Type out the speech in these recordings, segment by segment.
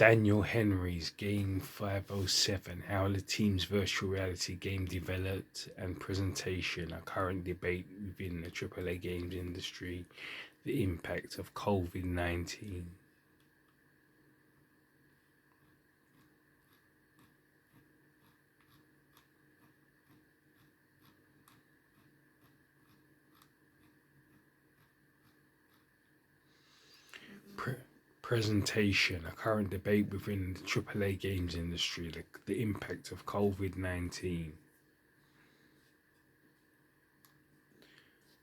Daniel Henry's GAM-507, how the team's virtual reality game developed and presentation, a current debate within the AAA games industry, the impact of COVID-19. Presentation, a current debate within the AAA games industry, the impact of COVID-19.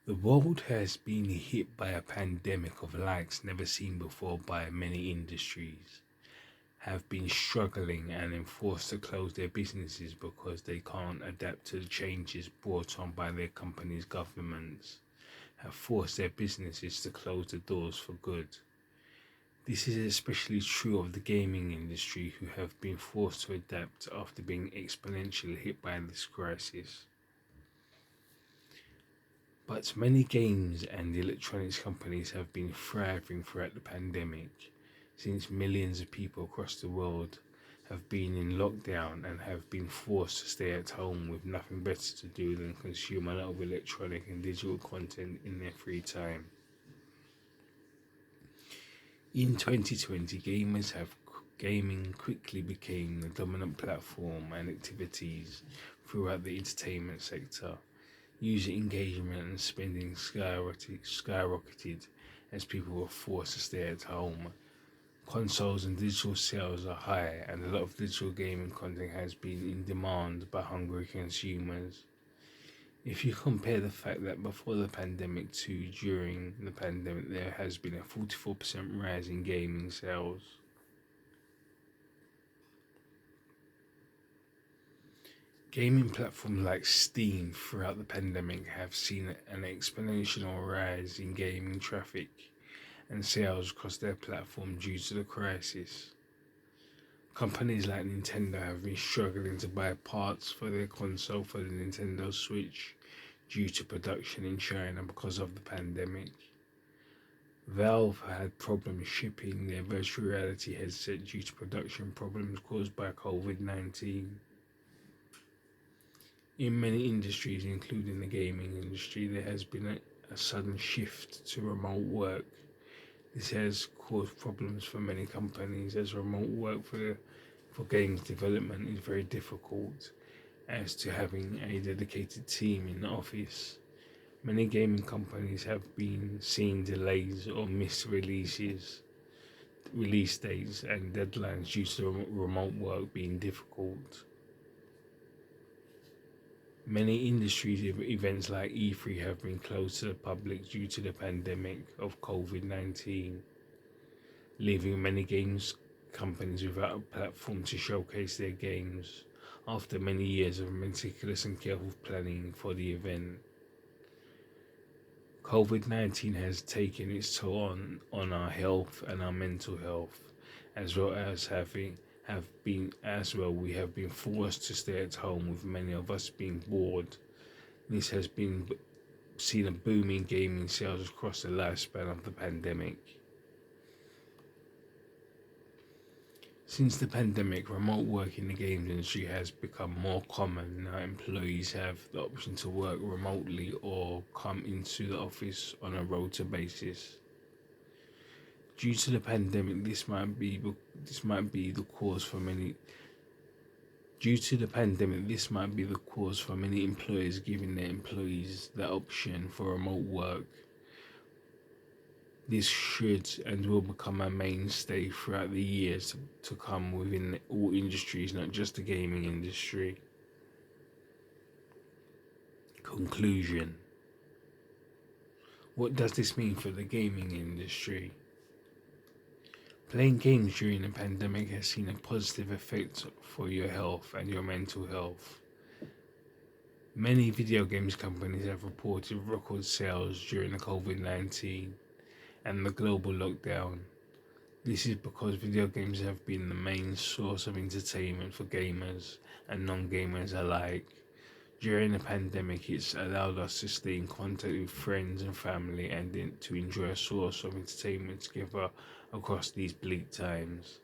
The world has been hit by a pandemic of likes never seen before by many industries, have been struggling and enforced to close their businesses because they can't adapt to the changes brought on by their companies' governments, have forced their businesses to close the doors for good. This is especially true of the gaming industry, who have been forced to adapt after being exponentially hit by this crisis. But many games and electronics companies have been thriving throughout the pandemic, since millions of people across the world have been in lockdown and have been forced to stay at home with nothing better to do than consume a lot of electronic and digital content in their free time. In 2020, gaming quickly became the dominant platform and activities throughout the entertainment sector. User engagement and spending skyrocketed as people were forced to stay at home. Consoles and digital sales are high, and a lot of digital gaming content has been in demand by hungry consumers. If you compare the fact that before the pandemic to during the pandemic, there has been a 44% rise in gaming sales. Gaming platforms like Steam throughout the pandemic have seen an exponential rise in gaming traffic and sales across their platform due to the crisis. Companies like Nintendo have been struggling to buy parts for their console for the Nintendo Switch due to production in China because of the pandemic. Valve had problems shipping their virtual reality headset due to production problems caused by COVID-19. In many industries, including the gaming industry, there has been a sudden shift to remote work. This has caused problems for many companies, as remote work for games development is very difficult as to having a dedicated team in the office. Many gaming companies have been seeing delays or missed release dates and deadlines due to remote work being difficult. Many industries events like E3 have been closed to the public due to the pandemic of COVID-19, leaving many games companies without a platform to showcase their games after many years of meticulous and careful planning for the event. COVID-19 has taken its toll on our health and our mental health, as well as we have been forced to stay at home, with many of us being bored. This has been seen a boom in gaming sales across the lifespan of the pandemic. Since the pandemic, remote work in the games industry has become more common. Now employees have the option to work remotely or come into the office on a rota basis. Due to the pandemic, this might be the cause for many employers giving their employees the option for remote work. This should and will become a mainstay throughout the years to come within all industries, not just the gaming industry. Conclusion. What does this mean for the gaming industry? Playing games during the pandemic has seen a positive effect for your health and your mental health. Many video games companies have reported record sales during the COVID-19 and the global lockdown. This is because video games have been the main source of entertainment for gamers and non-gamers alike. During the pandemic, it's allowed us to stay in contact with friends and family and to enjoy a source of entertainment together across these bleak times.